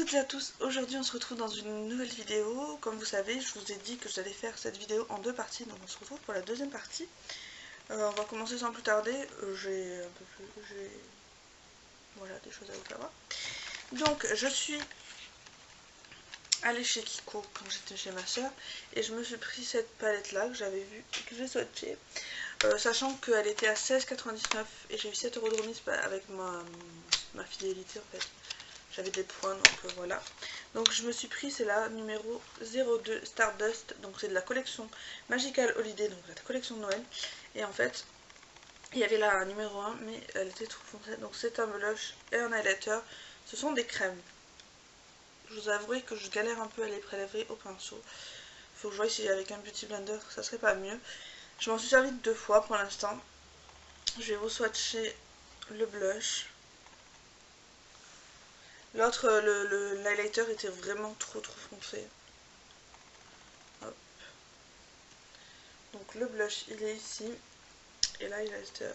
toutes et à tous, aujourd'hui on se retrouve dans une nouvelle vidéo. Comme vous savez, je vous ai dit que j'allais faire cette vidéo en deux parties, donc on se retrouve pour la deuxième partie. On va commencer sans plus tarder, j'ai voilà, des choses à vous faire voir. Donc je suis allée chez Kiko quand j'étais chez ma soeur et je me suis pris cette palette là que j'avais vue et que j'ai swatché, sachant qu'elle était à 16,99 et j'ai eu 7 € de remise avec ma fidélité en fait. J'avais des points, donc voilà. Donc je me suis pris, c'est la numéro 02 Stardust, donc c'est de la collection Magical Holiday, donc la collection de Noël. Et en fait, il y avait la numéro 1, mais elle était trop foncée. Donc c'est un blush et un highlighter. Ce sont des crèmes. Je vous avouerai que je galère un peu à les prélever au pinceau. Il faut que je voie si avec un beauty blender, ça serait pas mieux. Je m'en suis servi 2 fois pour l'instant. Je vais vous swatcher le blush. L'autre, l'highlighter était vraiment trop foncé. Hop. Donc le blush il est ici. Et l'highlighter.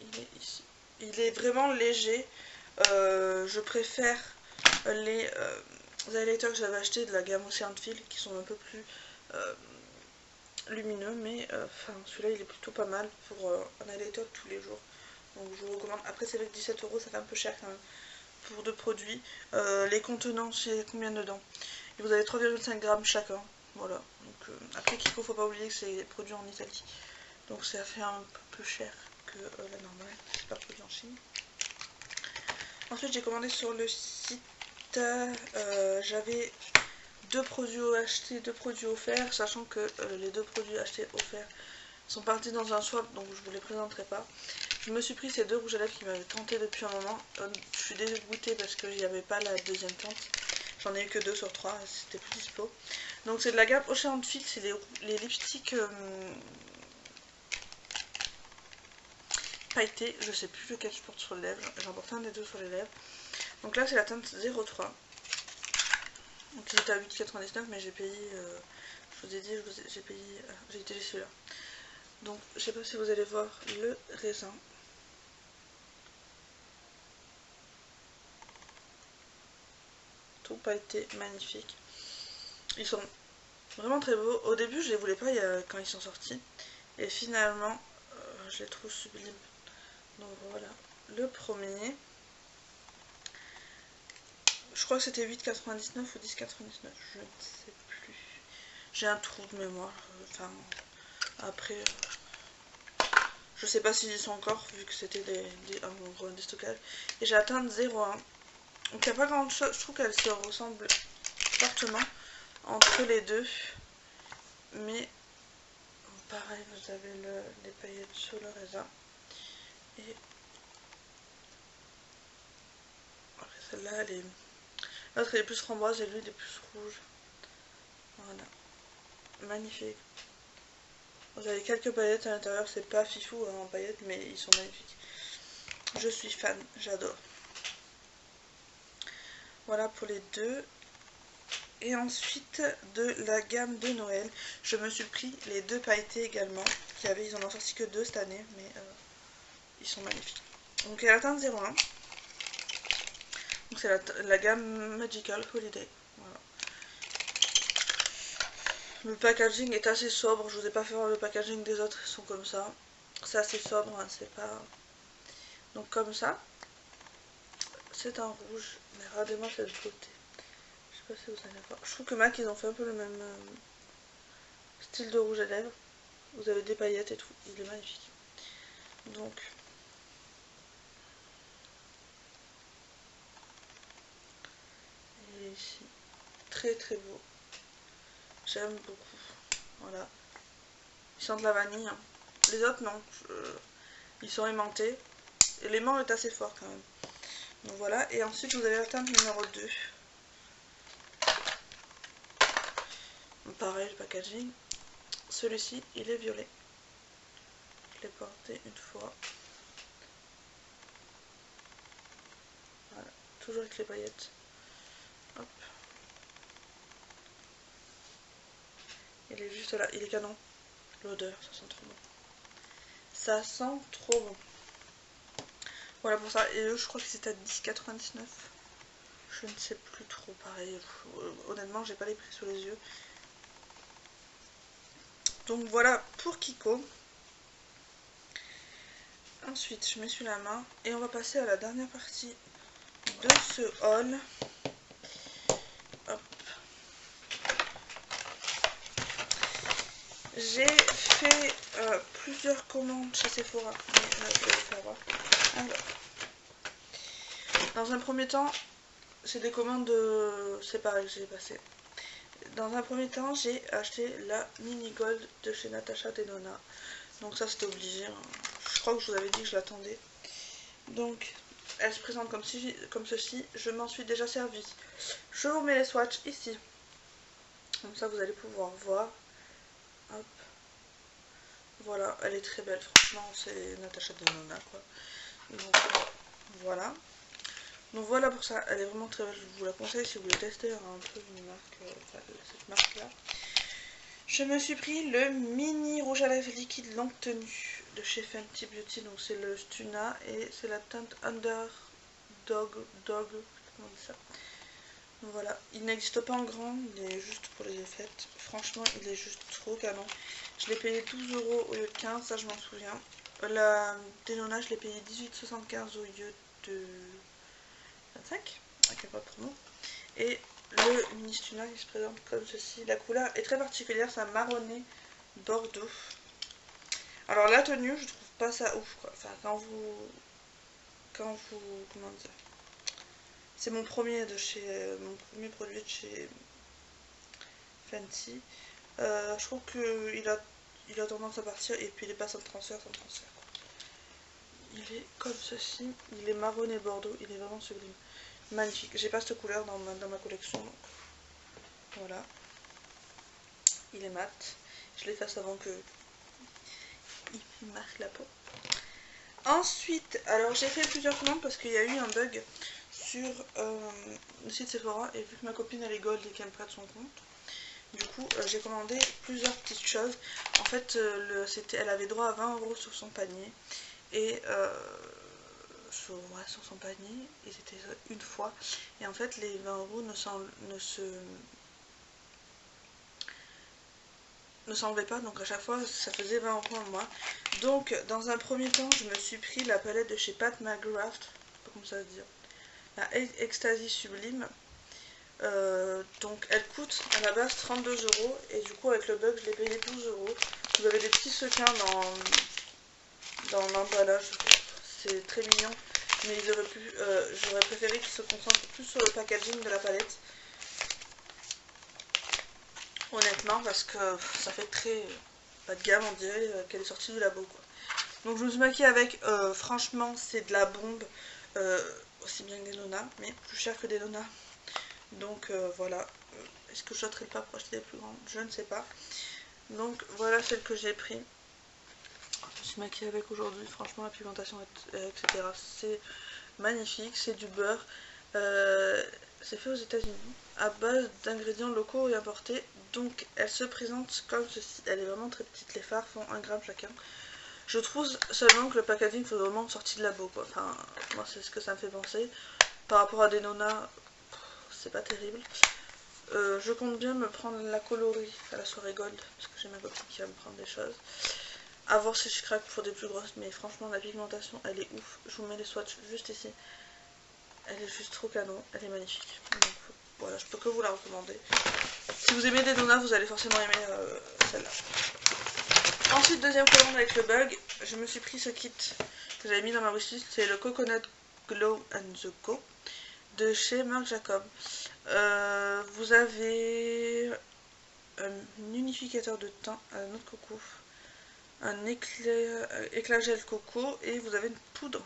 Il est ici. Il est vraiment léger. Je préfère les highlighters que j'avais achetés de la gamme Ocean Feel qui sont un peu plus lumineux. Mais celui-là il est plutôt pas mal pour un highlighter de tous les jours. Donc je vous recommande. Après c'est avec 17 €, ça fait un peu cher quand même pour deux produits. Les contenants, c'est combien dedans? Et vous avez 3,5 grammes chacun. Voilà. Donc après Kiko, faut pas oublier que c'est produit en Italie. Donc ça fait un peu plus cher que la normale. C'est pas produit en Chine. Ensuite j'ai commandé sur le site. J'avais 2 produits achetés, 2 produits offerts, sachant que les 2 produits achetés offerts sont partis dans un swap, donc je vous les présenterai pas. Je me suis pris ces 2 rouges à lèvres qui m'avaient tenté depuis un moment. Je suis dégoûtée parce qu'il n'y avait pas la deuxième teinte. J'en ai eu que 2 sur 3, c'était plus dispo. Donc c'est de la gamme Ocean Feel, c'est les lipsticks pailletés. Je sais plus lequel je porte sur les lèvres, j'en porte un des 2 sur les lèvres. Donc là c'est la teinte 03. Donc il était à 8,99 mais j'ai payé, je vous ai dit, j'ai payé, j'ai utilisé celui-là. Donc je sais pas si vous allez voir le raisin. Tout pailleté, magnifique. Ils sont vraiment très beaux. Au début je les voulais pas quand ils sont sortis. Et finalement je les trouve sublimes. Donc voilà le premier. Je crois que c'était 8,99 ou 10,99. Je ne sais plus. J'ai un trou de mémoire. Enfin après... je sais pas s'ils y sont encore vu que c'était un déstockage. Et j'ai atteint 0,1. Donc il n'y a pas grand chose. Je trouve qu'elles se ressemblent fortement entre les deux. Mais pareil, vous avez les paillettes sur le raisin. Et après celle-là, elle est... l'autre elle est plus framboise et lui il est plus rouge. Voilà. Magnifique. Vous avez quelques paillettes à l'intérieur, c'est pas fifou hein, en paillettes, mais ils sont magnifiques. Je suis fan, j'adore. Voilà pour les deux. Et ensuite, de la gamme de Noël, je me suis pris les 2 pailletés également. Ils en ont sorti que 2 cette année, mais ils sont magnifiques. Donc elle atteint 0,1. Donc c'est la gamme Magical Holiday. Voilà. Le packaging est assez sobre, je vous ai pas fait voir le packaging des autres, ils sont comme ça. C'est assez sobre, hein, c'est pas... Donc comme ça, c'est un rouge, mais regardez-moi cette beauté. Je sais pas si vous allez voir. Je trouve que MAC ils ont fait un peu le même style de rouge à lèvres. Vous avez des paillettes et tout, il est magnifique. Donc, il est ici, très beau. J'aime beaucoup. Voilà. Ils sentent la vanille. Hein. Les autres non, ils sont aimantés. Et l'aimant est assez fort quand même. Donc voilà, et ensuite vous avez la teinte numéro 2. Pareil, le packaging. Celui-ci, il est violet. Je l'ai porté une fois. Voilà, toujours avec les paillettes. Hop. Il est juste là, il est canon. L'odeur, ça sent trop bon. Ça sent trop bon. Voilà pour ça. Et eux, je crois qu'ils étaient à 10,99. Je ne sais plus trop, pareil. Honnêtement, j'ai pas les prix sous les yeux. Donc voilà pour Kiko. Ensuite, je m'essuie la main et on va passer à la dernière partie de ce haul. Hop. J'ai fait plusieurs commandes chez Sephora. Mais là, je vais le faire voir. Alors, dans un premier temps, c'est des commandes séparées que j'ai passées. Dans un premier temps, j'ai acheté la mini gold de chez Natasha Denona. Donc ça, c'était obligé. Hein. Je crois que je vous avais dit que je l'attendais. Donc, elle se présente comme ceci. Je m'en suis déjà servi. Je vous mets les swatchs ici. Comme ça, vous allez pouvoir voir. Hop. Voilà, elle est très belle. Franchement, c'est Natasha Denona, quoi. Donc, voilà. Donc voilà pour ça, elle est vraiment très belle, je vous la conseille si vous voulez tester un peu une marque, cette marque là. Je me suis pris le mini rouge à lèvres liquide longue tenue de chez Fenty Beauty, donc c'est le Stuna et c'est la teinte Underdog, comment on dit ça. Donc voilà, il n'existe pas en grand, il est juste pour les effets, franchement il est juste trop canon. Je l'ai payé 12 € au lieu de 15, ça je m'en souviens. La Denona je l'ai payé 18,75 au lieu de 25, avec un code promo. Et le mini Stuna il se présente comme ceci. La couleur est très particulière, c'est un marronné bordeaux. Alors la tenue, je trouve pas ça ouf quoi. Enfin quand vous comment dire. C'est mon premier produit de chez Fenty. Je trouve que il a tendance à partir et puis il est pas sans transfert quoi. Il est comme ceci, il est marronné bordeaux, il est vraiment sublime. Magnifique, j'ai pas cette couleur dans ma collection donc voilà. Il est mat, je l'efface avant que il marque la peau. Ensuite, alors j'ai fait plusieurs commandes parce qu'il y a eu un bug sur le site Sephora et vu que ma copine elle est gold et qu'elle me prête son compte, du coup j'ai commandé plusieurs petites choses. En fait elle avait droit à 20 € sur son panier et sur son panier et c'était une fois et en fait les 20 € ne s'enlevait pas, donc à chaque fois ça faisait 20 € en moins. Donc dans un premier temps je me suis pris la palette de chez Pat McGrath, je sais pas comment ça veut dire, la Ecstasy Sublime. Donc elle coûte à la base 32 € et du coup avec le bug je l'ai payé 12 €. Vous avez des petits sequins dans l'emballage, c'est très mignon, mais j'aurais préféré qu'ils se concentrent plus sur le packaging de la palette. Honnêtement, parce que ça fait très bas de gamme, on dirait qu'elle est sortie du labo quoi. Donc je me suis maquillée avec, franchement c'est de la bombe, aussi bien que des Denona, mais plus cher que des Denona. Donc voilà, est-ce que je sauterai pas pour acheter des plus grandes? Je ne sais pas. Donc voilà celle que j'ai pris. Je me suis maquillée avec aujourd'hui, franchement la pigmentation, etc. C'est magnifique, c'est du beurre. C'est fait aux États-Unis à base d'ingrédients locaux et importés. Donc elle se présente comme ceci. Elle est vraiment très petite, les fards font 1 gramme chacun. Je trouve seulement que le packaging faut vraiment sorti de labo quoi. Enfin, moi c'est ce que ça me fait penser. Par rapport à des Denona, c'est pas terrible. Je compte bien me prendre la coloris à la soirée gold parce que j'ai ma copine qui va me prendre des choses. A voir si je craque pour des plus grosses, mais franchement la pigmentation elle est ouf. Je vous mets les swatchs juste ici. Elle est juste trop canon, elle est magnifique. Donc voilà, je peux que vous la recommander. Si vous aimez des Denona, vous allez forcément aimer celle-là. Ensuite, deuxième commande avec le bug, je me suis pris ce kit que j'avais mis dans ma wishlist, c'est le Coconut Glow and the Co de chez Marc Jacob. Vous avez un unificateur de teint à la noix de coco, un éclat gel coco et vous avez une poudre,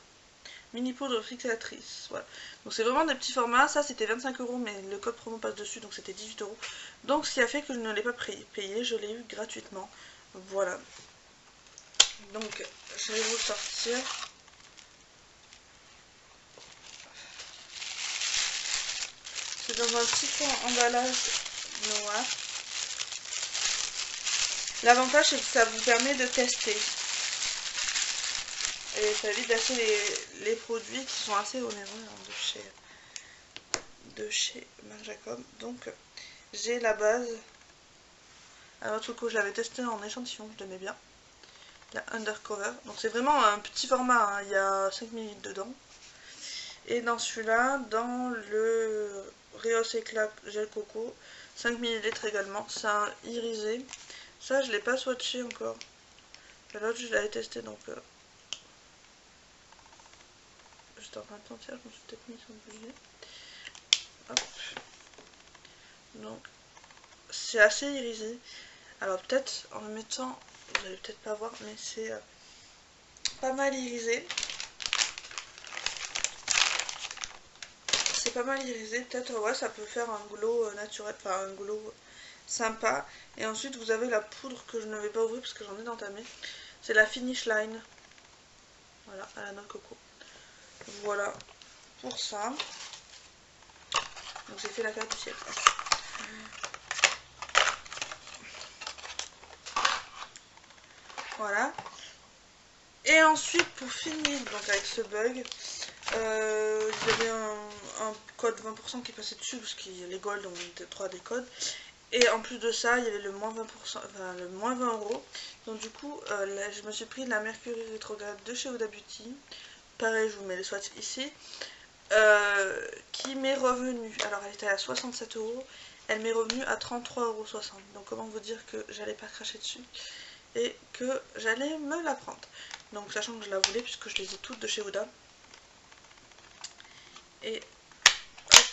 mini poudre fixatrice. Voilà. Donc c'est vraiment des petits formats. Ça c'était 25 € mais le code promo passe dessus donc c'était 18 €. Donc ce qui a fait que je ne l'ai pas payé, je l'ai eu gratuitement. Voilà. Donc je vais vous le sortir. C'est dans un petit emballage noir. L'avantage c'est que ça vous permet de tester. Et ça évite d'acheter les produits qui sont assez onéreux hein, de chez Marc Jacob. Donc j'ai la base. Alors l'autre coup je l'avais testé en échantillon, je l'aimais bien. La Undercover. Donc c'est vraiment un petit format, hein. Il y a 5 ml dedans. Et dans celui-là, dans le Rios Éclat Gel Coco, 5 ml également. C'est un irisé. Ça je l'ai pas swatché encore. L'autre je l'avais testé donc j'étais en train de sentir, je me suis peut-être mis sur le budget. Hop. Donc c'est assez irisé. Alors peut-être en le mettant, vous allez peut-être pas voir, mais c'est pas mal irisé. C'est pas mal irisé, peut-être ouais ça peut faire un glow naturel, enfin un glow sympa. Et ensuite vous avez la poudre que je ne vais pas ouvrir parce que j'en ai entamé. C'est la Finish Line. Voilà, à la noix de coco. Voilà pour ça. Donc j'ai fait la carte du ciel. Voilà. Et ensuite pour finir donc avec ce bug, il y avait un code 20% qui passait dessus parce qu'il y a les gold, on était 3 des codes. Et en plus de ça, il y avait le moins 20%, enfin le moins 20 €. Donc du coup, là, je me suis pris la Mercury rétrograde de chez Huda Beauty. Pareil, je vous mets les swatchs ici. Qui m'est revenue, alors elle était à 67 €, elle m'est revenue à 33,60 €. Donc comment vous dire que j'allais pas cracher dessus et que j'allais me la prendre. Donc sachant que je la voulais puisque je les ai toutes de chez Huda. Et hop,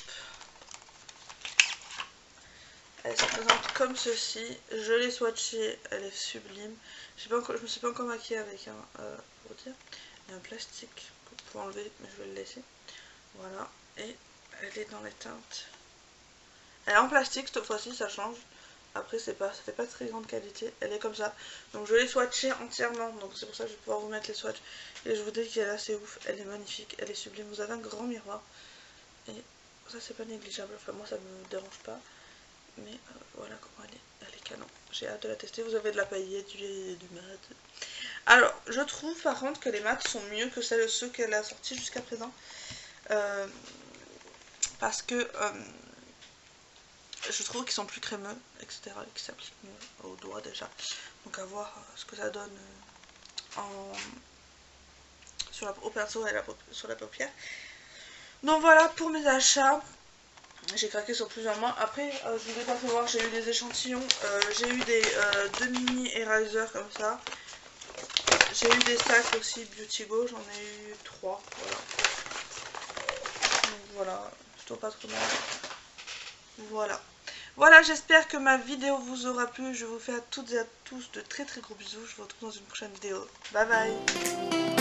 elle se présente comme ceci. Je l'ai swatchée, elle est sublime. Je me suis pas encore maquillée avec pour dire. Il y a un plastique pour enlever, mais je vais le laisser. Voilà, et elle est dans les teintes. Elle est en plastique cette fois-ci, ça change. Après ça fait pas très grande qualité, elle est comme ça. Donc je l'ai swatchée entièrement, donc c'est pour ça que je vais pouvoir vous mettre les swatchs. Et je vous dis qu'elle est assez ouf, elle est magnifique, elle est sublime. Vous avez un grand miroir. Et ça c'est pas négligeable, enfin moi ça me dérange pas. Mais voilà comment elle est canon. J'ai hâte de la tester, vous avez de la paillette, du mat. Alors je trouve par contre que les mats sont mieux que ceux qu'elle a sortis jusqu'à présent. Parce que je trouve qu'ils sont plus crémeux, etc. et qu'ils s'appliquent mieux au doigt déjà. Donc à voir ce que ça donne au pinceau et sur la paupière. Donc voilà pour mes achats. J'ai craqué sur plusieurs mois. Après, je vous ai pas fait voir, j'ai eu des échantillons. J'ai eu des 2 mini eraser comme ça. J'ai eu des sacs aussi Beauty Go, j'en ai eu 3. Voilà. Donc voilà, plutôt pas trop mal. Voilà. Voilà, j'espère que ma vidéo vous aura plu. Je vous fais à toutes et à tous de très très gros bisous. Je vous retrouve dans une prochaine vidéo. Bye bye.